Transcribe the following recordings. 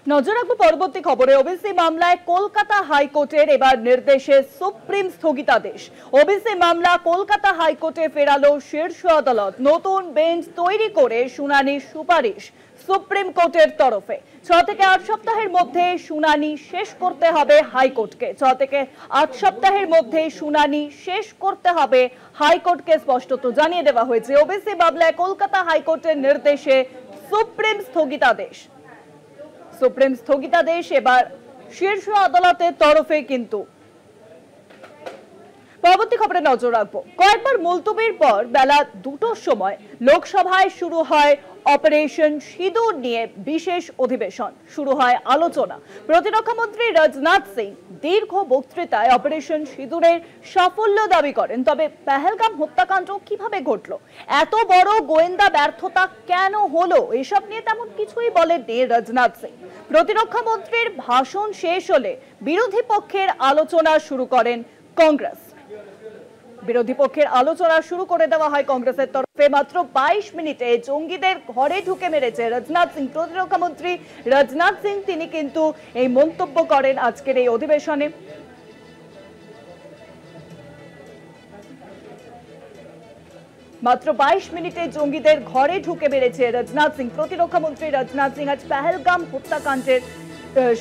নজর রাখবো পরবর্তী খবরে। ওবিসি মামলায় কলকাতা হাইকোর্টের এবার নির্দেশে সুপ্রিম স্থগিতাদেশ। ওবিসি মামলা কলকাতা হাইকোর্টে ফেরালো শীর্ষ আদালত। নতুন বেঞ্চ তৈরি করে শুনানির সুপারিশ সুপ্রিম কোর্টের তরফে। 6 থেকে 8 সপ্তাহের মধ্যে শুনানি শেষ করতে হবে হাইকোর্টকে। 6 থেকে 8 সপ্তাহের মধ্যে শুনানি শেষ করতে হবে হাইকোর্টকে স্পষ্টত জানিয়ে দেওয়া হয়েছে। ওবিসি মামলায় কলকাতা হাইকোর্টের নির্দেশে সুপ্রিম স্থগিতাদেশ। সুপ্রিম স্থগিতাদেশ এবার শীর্ষ আদালতের তরফে। কিন্তু পরবর্তী খবরে নজর রাখবো। কয়েকবার মুলতবির পর বেলা 2টোর সময় লোকসভায় শুরু হয় অপারেশন সিঁদুর নিয়ে বিশেষ অধিবেশন। শুরু হয় আলোচনা। প্রতিরক্ষা মন্ত্রী রাজনাথ সিং দীর্ঘ বক্তৃতায় অপারেশন সিঁদুরের সাফল্য দাবি করেন। তবে পেহেলগাম হত্যাকাণ্ড কিভাবে ঘটলো, এত বড় গোয়েন্দা ব্যর্থতা কেন হলো, এসব নিয়ে তেমন কিছুই বলেননি রাজনাথ সিং। প্রতিরক্ষা মন্ত্রীর ভাষণ শেষ হলে বিরোধী পক্ষের আলোচনা শুরু করেন কংগ্রেস। বিরোধী পক্ষের আলোচনা শুরু করে দেওয়া হয় কংগ্রেসের তরফে। মাত্র 22 মিনিটে জঙ্গিদের ঘরে ঢুকে মেরেছে রাজনাথ সিং। প্রতিরক্ষা মন্ত্রী রাজনাথ সিং তিনি কিন্তু এই মন্তব্য করেন আজকের এই অধিবেশনে। মাত্র 22 মিনিটে জঙ্গিদের ঘরে ঢুকে মেরেছে রাজনাথ সিং। প্রতিরক্ষা মন্ত্রী রাজনাথ সিং আজ পেহেলগাম হত্যাকাণ্ডের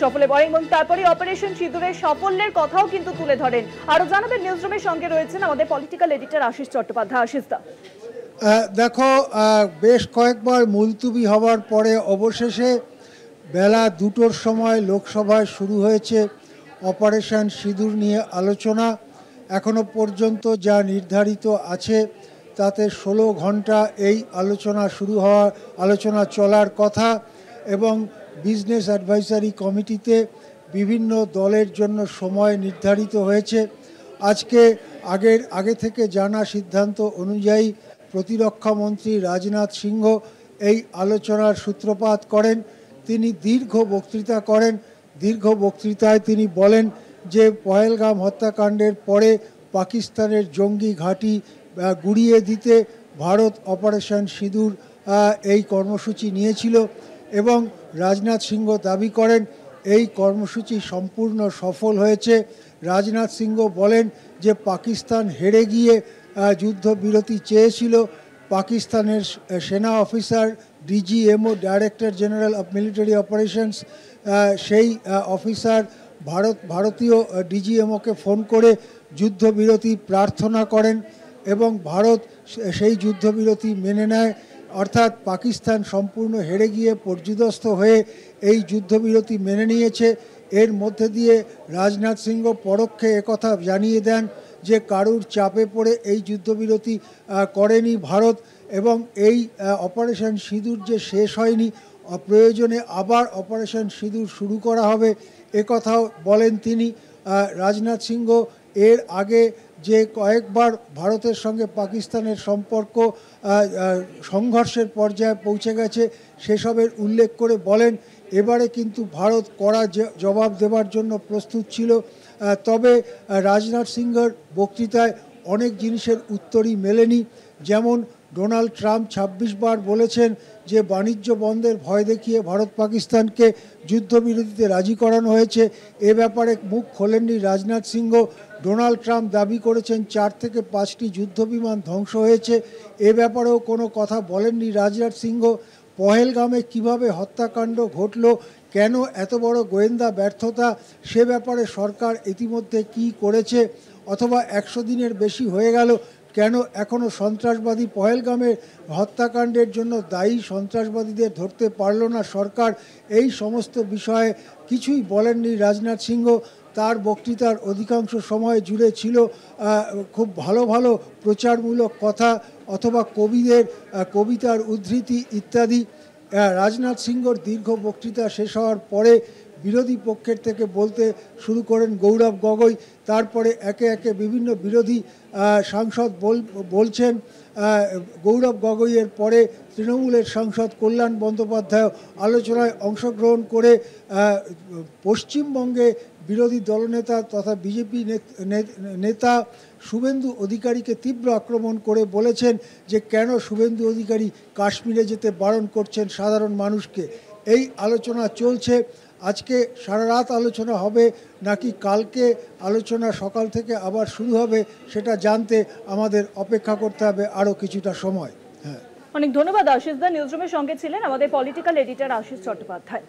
সফলে বলেন এবং তারপরে অপারেশন সিঁদুরের সাফল্যের কথাও কিন্তু তুলে ধরেন। আরো জানাবেন নিউজরুমের সঙ্গে রয়েছেন আমাদের পলিটিক্যাল এডিটর আশিস চট্টোপাধ্যায়। আশিস দা, দেখো, বেশ কয়েকবার মুলতবি হওয়ার পরে অবশেষে বেলা 2টোর সময় লোকসভায় শুরু হয়েছে অপারেশন সিঁদুর নিয়ে আলোচনা। এখনো পর্যন্ত যা নির্ধারিত আছে তাতে 16 ঘন্টা এই আলোচনা চলার কথা এবং বিজনেস অ্যাডভাইজারি কমিটিতে বিভিন্ন দলের জন্য সময় নির্ধারিত হয়েছে। আগে থেকে জানা সিদ্ধান্ত অনুযায়ী প্রতিরক্ষা মন্ত্রী রাজনাথ সিংহ এই আলোচনার সূত্রপাত করেন। তিনি দীর্ঘ বক্তৃতা করেন। দীর্ঘ বক্তৃতায় তিনি বলেন যে পহেলগাম হত্যাকাণ্ডের পরে পাকিস্তানের জঙ্গি ঘাঁটি গুড়িয়ে দিতে ভারত অপারেশন সিঁদুর এই কর্মসূচি নিয়েছিল এবং রাজনাথ সিংহ দাবি করেন এই কর্মসূচি সম্পূর্ণ সফল হয়েছে। রাজনাথ সিংহ বলেন যে পাকিস্তান হেরে গিয়ে যুদ্ধবিরতি চেয়েছিল। পাকিস্তানের সেনা officer DGMO, director general of military operations, সেই অফিসার ভারতীয় ডিজিএমওকে ফোন করে যুদ্ধবিরতি প্রার্থনা করেন এবং ভারত সেই যুদ্ধবিরতি মেনে নেয়। অর্থাৎ পাকিস্তান সম্পূর্ণ হেরে গিয়ে পর্যুদস্ত হয়ে এই যুদ্ধবিরতি মেনে নিয়েছে। এর মধ্যে দিয়ে রাজনাথ সিংহ পরোক্ষে একথা জানিয়ে দেন যে কারুর চাপে পড়ে এই যুদ্ধবিরতি করেনি ভারত এবং এই অপারেশন সিঁদুর যে শেষ হয়নি, প্রয়োজনে আবার অপারেশন সিঁদুর শুরু করা হবে, একথাও বলেন তিনি। রাজনাথ সিংহ এর আগে যে কয়েকবার ভারতের সঙ্গে পাকিস্তানের সম্পর্ক সংঘর্ষের পর্যায়ে পৌঁছে গেছে সেসবের উল্লেখ করে বলেন এবারে কিন্তু ভারত কড়া জবাব দেওয়ার জন্য প্রস্তুত ছিল। তবে রাজনাথ সিংহের বক্তৃতায় অনেক জিনিসের উত্তরই মেলেনি। যেমন ডোনাল্ড ট্রাম্প 26 বার বলেছেন যে বাণিজ্য বন্ধের ভয় দেখিয়ে ভারত পাকিস্তানকে যুদ্ধবিরতিতে রাজি করানো হয়েছে, এ ব্যাপারে মুখ খোলেননি রাজনাথ সিংহ। ডোনাল্ড ট্রাম্প দাবি করেছেন 4 থেকে 5টি যুদ্ধবিমান ধ্বংস হয়েছে, এ ব্যাপারেও কোনো কথা বলেননি রাজনাথ সিংহ। পহেলগামে কিভাবে হত্যাকাণ্ড ঘটল, কেন এত বড় গোয়েন্দা ব্যর্থতা, সে ব্যাপারে সরকার ইতিমধ্যে কি করেছে, অথবা 100 দিনের বেশি হয়ে গেল কেন এখনও সন্ত্রাসবাদী পহেলগামের হত্যাকাণ্ডের জন্য দায়ী সন্ত্রাসবাদীদের ধরতে পারল না সরকার, এই সমস্ত বিষয়ে কিছুই বলেননি রাজনাথ সিংহ। তার বক্তৃতার অধিকাংশ সময় জুড়ে ছিল খুব ভালো ভালো প্রচারমূলক কথা অথবা কবিদের কবিতার উদ্ধৃতি ইত্যাদি। রাজনাথ সিংহর দীর্ঘ বক্তৃতা শেষ হওয়ার পরে বিরোধী পক্ষের থেকে বলতে শুরু করেন গৌরব গগৈ। তারপরে একে একে বিভিন্ন বিরোধী সাংসদ বলছেন। গৌরব গগৈয়ের পরে তৃণমূলের সাংসদ কল্যাণ বন্দ্যোপাধ্যায় আলোচনায় অংশগ্রহণ করে পশ্চিমবঙ্গে বিরোধী দলনেতা তথা বিজেপি নেতা শুভেন্দু অধিকারীকে তীব্র আক্রমণ করে বলেছেন যে কেন শুভেন্দু অধিকারী কাশ্মীরে যেতে বারণ করছেন সাধারণ মানুষকে। এই আলোচনা চলছে। আজকে সারা রাত আলোচনা হবে নাকি কালকে আলোচনা সকাল থেকে আবার শুরু হবে সেটা জানতে আমাদের অপেক্ষা করতে হবে আরও কিছুটা সময়। হ্যাঁ, অনেক ধন্যবাদ আশিস দা। নিউজরুমের সঙ্গে ছিলেন আমাদের পলিটিক্যাল এডিটর আশিস চট্টোপাধ্যায়।